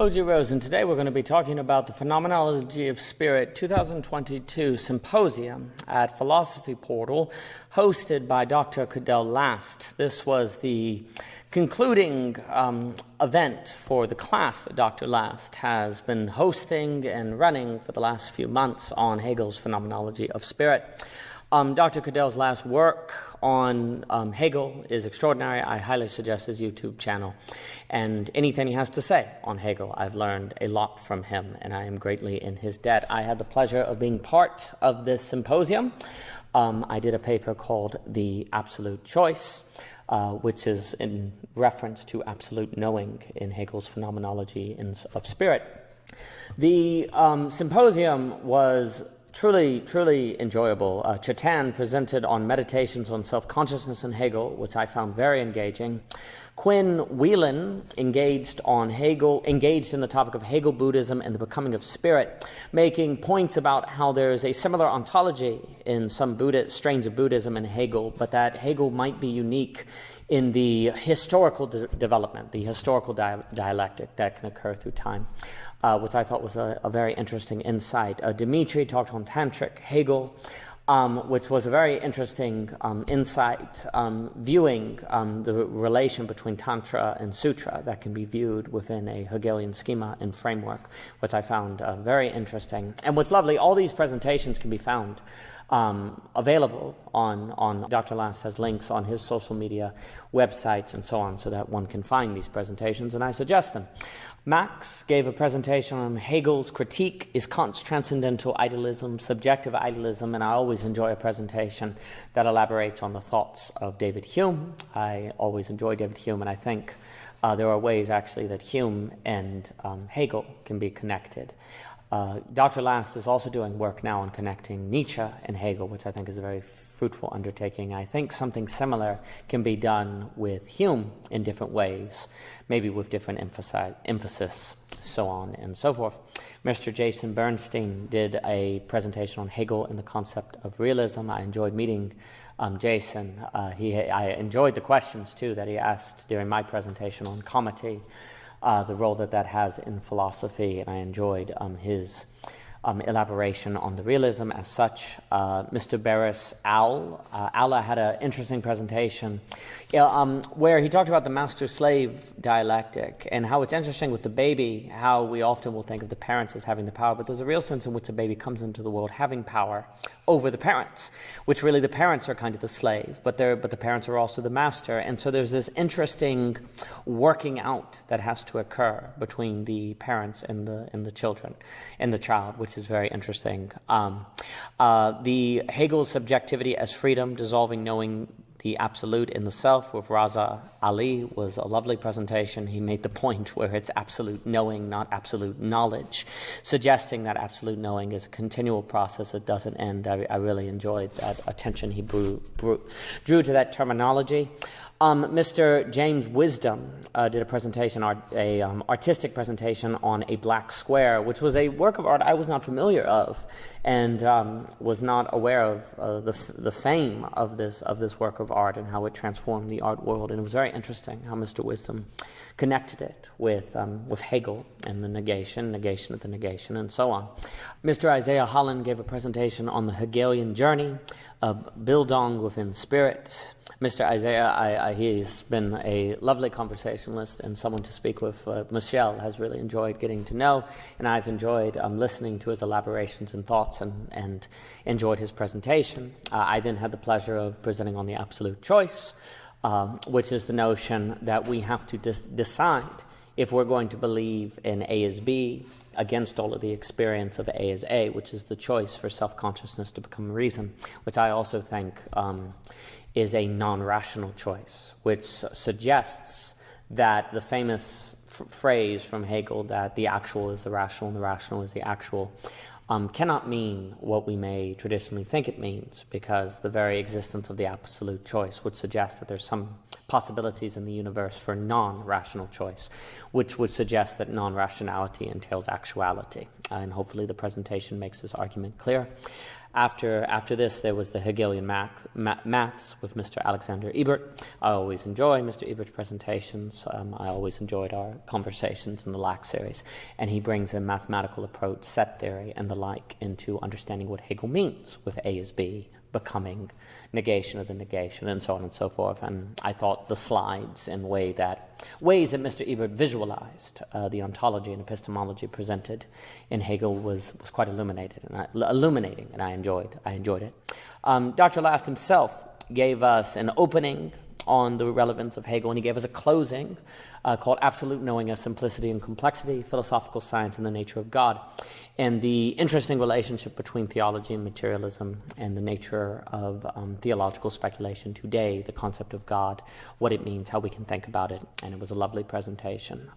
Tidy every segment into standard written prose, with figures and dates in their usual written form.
O.G. Rose, and today we're going to be talking about the Phenomenology of Spirit 2022 Symposium at Philosophy Portal, hosted by Dr. Cadell last. This was the concluding event for the class that Dr. Last has been hosting and running for the last few months on Hegel's Phenomenology of Spirit. Dr. Cadell's last work on Hegel is extraordinary. I highly suggest his YouTube channel. And anything he has to say on Hegel, I've learned a lot from him, and I am greatly in his debt. I had the pleasure of being part of this symposium. I did a paper called The Absolute Choice, which is in reference to absolute knowing in Hegel's Phenomenology of Spirit. The symposium was truly enjoyable. Chatan presented on meditations on self-consciousness in Hegel, which I found very engaging. Quinn Whelan engaged in the topic of Hegel Buddhism and the becoming of spirit, making points about how there is a similar ontology in some strains of Buddhism in Hegel, but that Hegel might be unique in the historical development, the historical dialectic that can occur through time, which I thought was a very interesting insight. Dmitry talked on Tantric Hegel, which was a very interesting insight, viewing the relation between Tantra and Sutra that can be viewed within a Hegelian schema and framework, which I found very interesting. And what's lovely, all these presentations can be found available on Dr. Last has links on his social media websites and so on, so that one can find these presentations, and I suggest them. Max gave a presentation on Hegel's critique, is Kant's transcendental idealism, subjective idealism, and I always enjoy a presentation that elaborates on the thoughts of David Hume. I always enjoy David Hume, and I think there are ways actually that Hume and Hegel can be connected. Dr. Last is also doing work now on connecting Nietzsche and Hegel, which I think is a very fruitful undertaking. I think something similar can be done with Hume in different ways, maybe with different emphasis, so on and so forth. Mr. Jason Bernstein did a presentation on Hegel and the concept of realism. I enjoyed meeting Jason. I enjoyed the questions, too, that he asked during my presentation on comity. The role that has in philosophy, and I enjoyed his elaboration on the realism as such. Mr. Barris Aula had an interesting presentation where he talked about the master-slave dialectic and how it's interesting with the baby, how we often will think of the parents as having the power, but there's a real sense in which the baby comes into the world having power over the parents, which really the parents are kind of the slave, but the parents are also the master. And so there's this interesting working out that has to occur between the parents and the children and the child, which is very interesting. The Hegel subjectivity as freedom, dissolving knowing the absolute in the self with Raza Ali was a lovely presentation. He made the point where it's absolute knowing, not absolute knowledge, suggesting that absolute knowing is a continual process that doesn't end. I really enjoyed that attention he drew to that terminology. Mr. James Wisdom did a presentation, artistic presentation on a black square, which was a work of art I was not familiar of, and was not aware of the fame of this work of art and how it transformed the art world. And it was very interesting how Mr. Wisdom connected it with Hegel and the negation of the negation, and so on. Mr. Isaiah Holland gave a presentation on the Hegelian journey, Bildung within spirit. Mr. Isaiah, he's been a lovely conversationalist and someone to speak with. Michelle has really enjoyed getting to know, and I've enjoyed listening to his elaborations and thoughts and enjoyed his presentation. I then had the pleasure of presenting on the absolute choice, which is the notion that we have to decide if we're going to believe in A as B against all of the experience of A as A, which is the choice for self-consciousness to become reason, which I also think is a non-rational choice, which suggests that the famous phrase from Hegel that the actual is the rational and the rational is the actual cannot mean what we may traditionally think it means, because the very existence of the absolute choice would suggest that there's some possibilities in the universe for non-rational choice, which would suggest that non-rationality entails actuality. And hopefully the presentation makes this argument clear. After this, there was the Hegelian maths with Mr. Alexander Ebert. I always enjoy Mr. Ebert's presentations. I always enjoyed our conversations in the LAC series. And he brings a mathematical approach, set theory, and the like into understanding what Hegel means with A is B, becoming, negation of the negation, and so on and so forth. And I thought the slides and ways that Mr. Ebert visualized the ontology and epistemology presented in Hegel was quite illuminating, and I enjoyed it. Dr. Last himself gave us an opening on the relevance of Hegel, and he gave us a closing called Absolute Knowing as Simplicity and Complexity, Philosophical Science and the Nature of God, and the interesting relationship between theology and materialism and the nature of theological speculation today, the concept of God, what it means, how we can think about it, and it was a lovely presentation.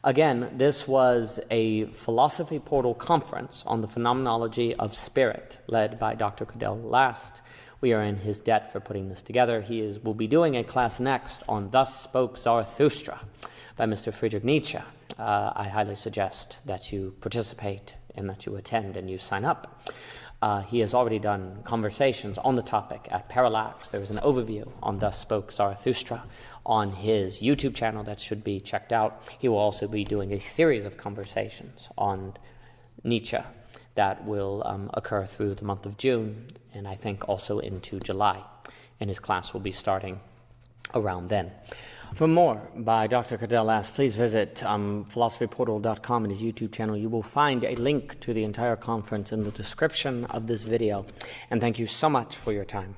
Again, this was a Philosophy Portal conference on the phenomenology of spirit led by Dr. Cadell Last. We are in his debt for putting this together. He will be doing a class next on Thus Spoke Zarathustra by Mr. Friedrich Nietzsche. I highly suggest that you participate and that you attend and you sign up. He has already done conversations on the topic at Parallax. There is an overview on Thus Spoke Zarathustra on his YouTube channel that should be checked out. He will also be doing a series of conversations on Nietzsche that will occur through the month of June, and I think also into July. And his class will be starting around then. For more by Dr. Cadell Last, please visit philosophyportal.com and his YouTube channel. You will find a link to the entire conference in the description of this video. And thank you so much for your time.